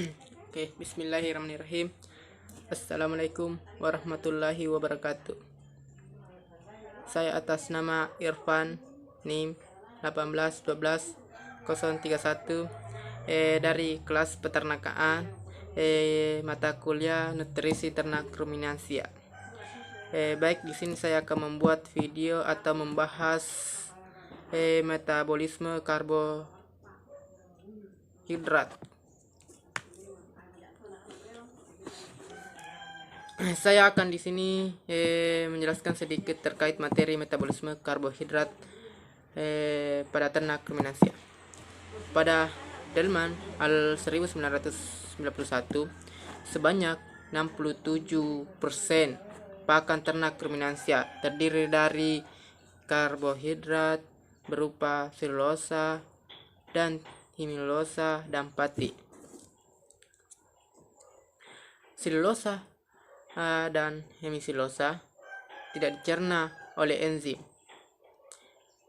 Oke, bismillahirrahmanirrahim. Assalamualaikum warahmatullahi wabarakatuh. Saya atas nama Irfan, NIM 1812031 dari kelas peternakan, mata kuliah nutrisi ternak ruminansia. Baik, di sini saya akan membuat video atau membahas metabolisme karbohidrat. Saya akan di sini menjelaskan sedikit terkait materi metabolisme karbohidrat pada ternak ruminansia. Pada Delman al 1991, sebanyak 67% pakan ternak ruminansia terdiri dari karbohidrat berupa selulosa dan hemilosa dan pati. Selulosa dan hemisilosa tidak dicerna oleh enzim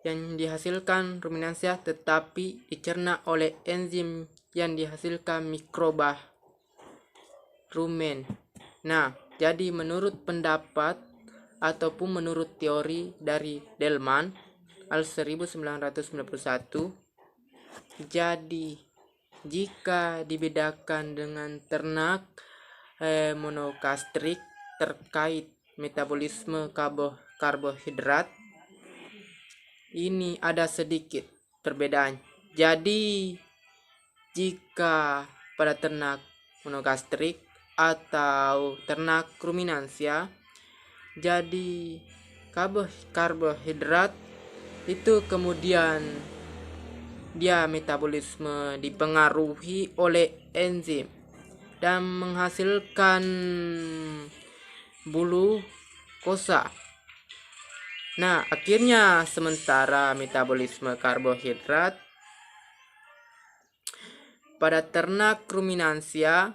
yang dihasilkan ruminansia, tetapi dicerna oleh enzim yang dihasilkan mikroba rumen. Nah, jadi menurut pendapat ataupun menurut teori dari Delman al 1991, jadi jika dibedakan dengan ternak monogastrik terkait metabolisme karbohidrat, ini ada sedikit perbedaan. Jadi jika pada ternak monogastrik atau ternak ruminansia, jadi karbohidrat itu kemudian dia metabolisme dipengaruhi oleh enzim dan menghasilkan bulu kosa. Nah, akhirnya sementara metabolisme karbohidrat pada ternak ruminansia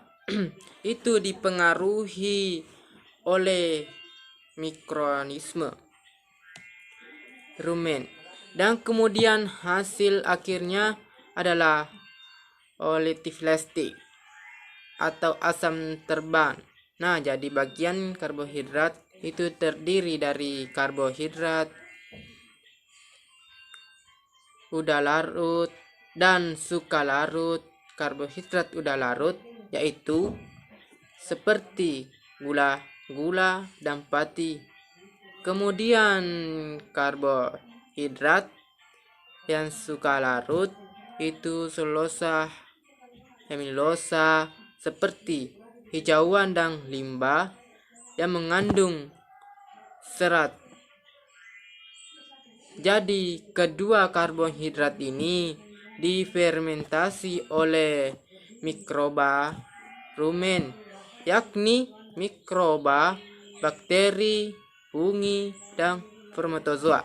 itu dipengaruhi oleh mikroorganisme rumen, dan kemudian hasil akhirnya adalah oletiflastik atau asam terbang. Nah, jadi bagian karbohidrat itu terdiri dari karbohidrat udah larut dan sukalarut. Karbohidrat udah larut yaitu seperti gula dan pati. Kemudian karbohidrat yang sukalarut itu selulosa, hemilosa, seperti hijauan dan limbah yang mengandung serat. Jadi kedua karbohidrat ini difermentasi oleh mikroba rumen, yakni mikroba, bakteri, fungi, dan spermatozoa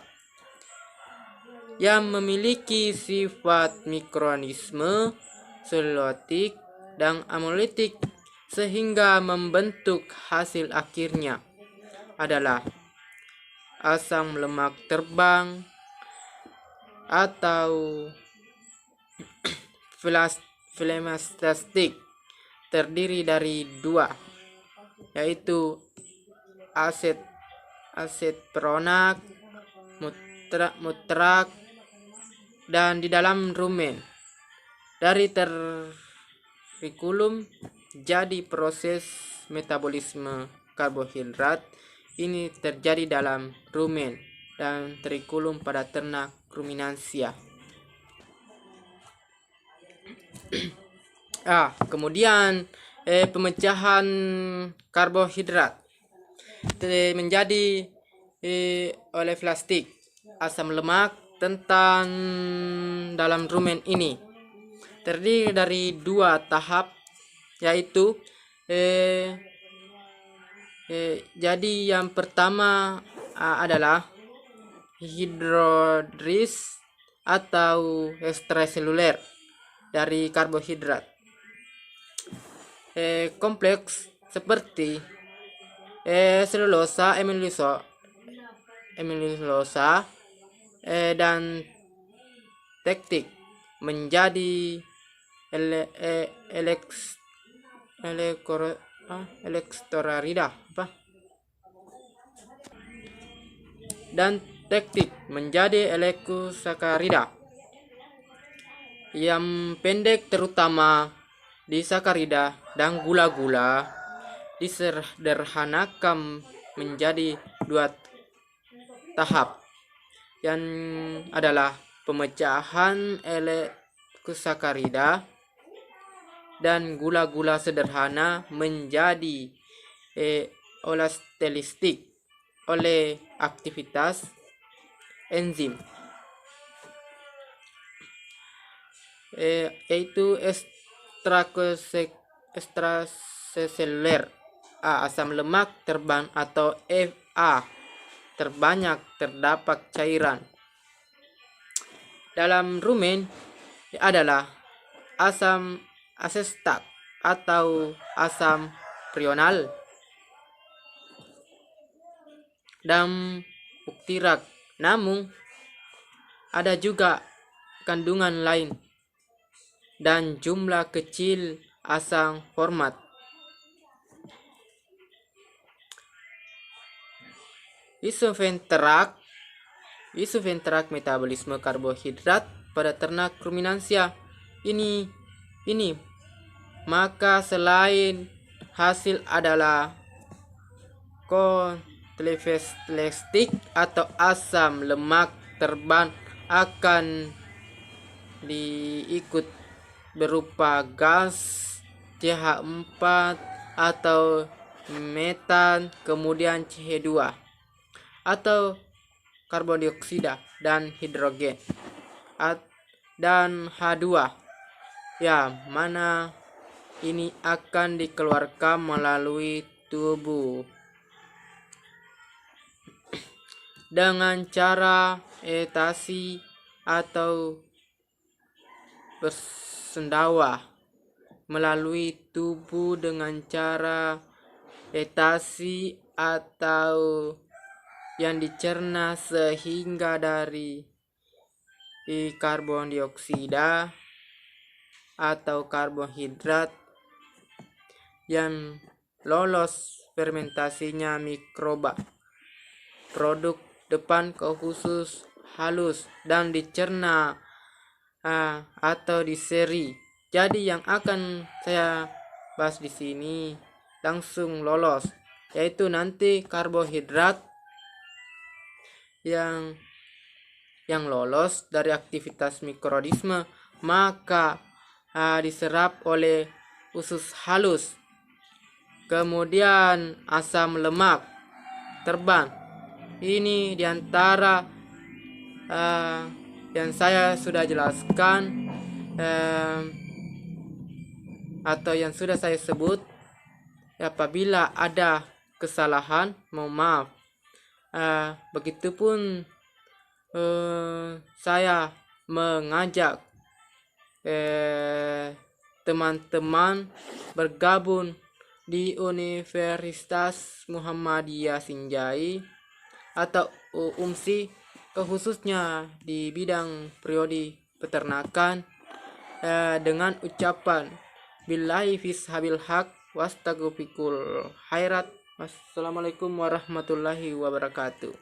yang memiliki sifat mikroorganisme selulotik dan amolitik, sehingga membentuk hasil akhirnya adalah asam lemak terbang atau flemastastik, terdiri dari dua, yaitu asetperonak mutrak dan di dalam rumen. Dari terikulum, jadi proses metabolisme karbohidrat ini terjadi dalam rumen dan terikulum pada ternak ruminansia. Kemudian pemecahan karbohidrat menjadi oleh plastik asam lemak tentang dalam rumen ini terdiri dari dua tahap, yaitu jadi yang pertama adalah hidrolisis atau ekstraseluler dari karbohidrat kompleks seperti selulosa, hemilosa dan tektik menjadi elektorarida dan tektik menjadi elektrosakarida yang pendek, terutama di sakarida dan gula-gula, disederhanakan menjadi 2 tahap, yang adalah pemecahan elektrosakarida dan gula-gula sederhana menjadi olastelistik oleh aktivitas enzim, yaitu ekstraseluler asam lemak terban atau Fa terbanyak terdapat cairan dalam rumen adalah asam asetat atau asam prional dan buktirak. Namun ada juga kandungan lain dan jumlah kecil asam format. Isoventrak metabolisme karbohidrat pada ternak ruminansia ini maka selain hasil adalah kolesterol atau asam lemak terban akan diikut berupa gas CH4 atau metan, kemudian CH2 atau karbon dioksida dan hidrogen dan H2, mana ini akan dikeluarkan melalui tubuh dengan cara etasi atau bersendawa melalui tubuh dengan cara etasi atau yang dicerna sehingga dari karbon dioksida atau karbohidrat yang lolos fermentasinya mikroba produk depan ke khusus halus dan dicerna atau diseri. Jadi yang akan saya bahas di sini langsung lolos, yaitu nanti karbohidrat yang lolos dari aktivitas mikroorganisme maka diserap oleh usus halus. Kemudian asam lemak terbang, ini diantara yang saya sudah jelaskan atau yang sudah saya sebut. Apabila ada kesalahan, mohon maaf. Begitupun saya mengajak teman-teman bergabung di Universitas Muhammadiyah Sinjai atau UMSI, khususnya di bidang prodi peternakan, dengan ucapan billahi fishabil haq wastaghfirull khairat. Wassalamualaikum warahmatullahi wabarakatuh.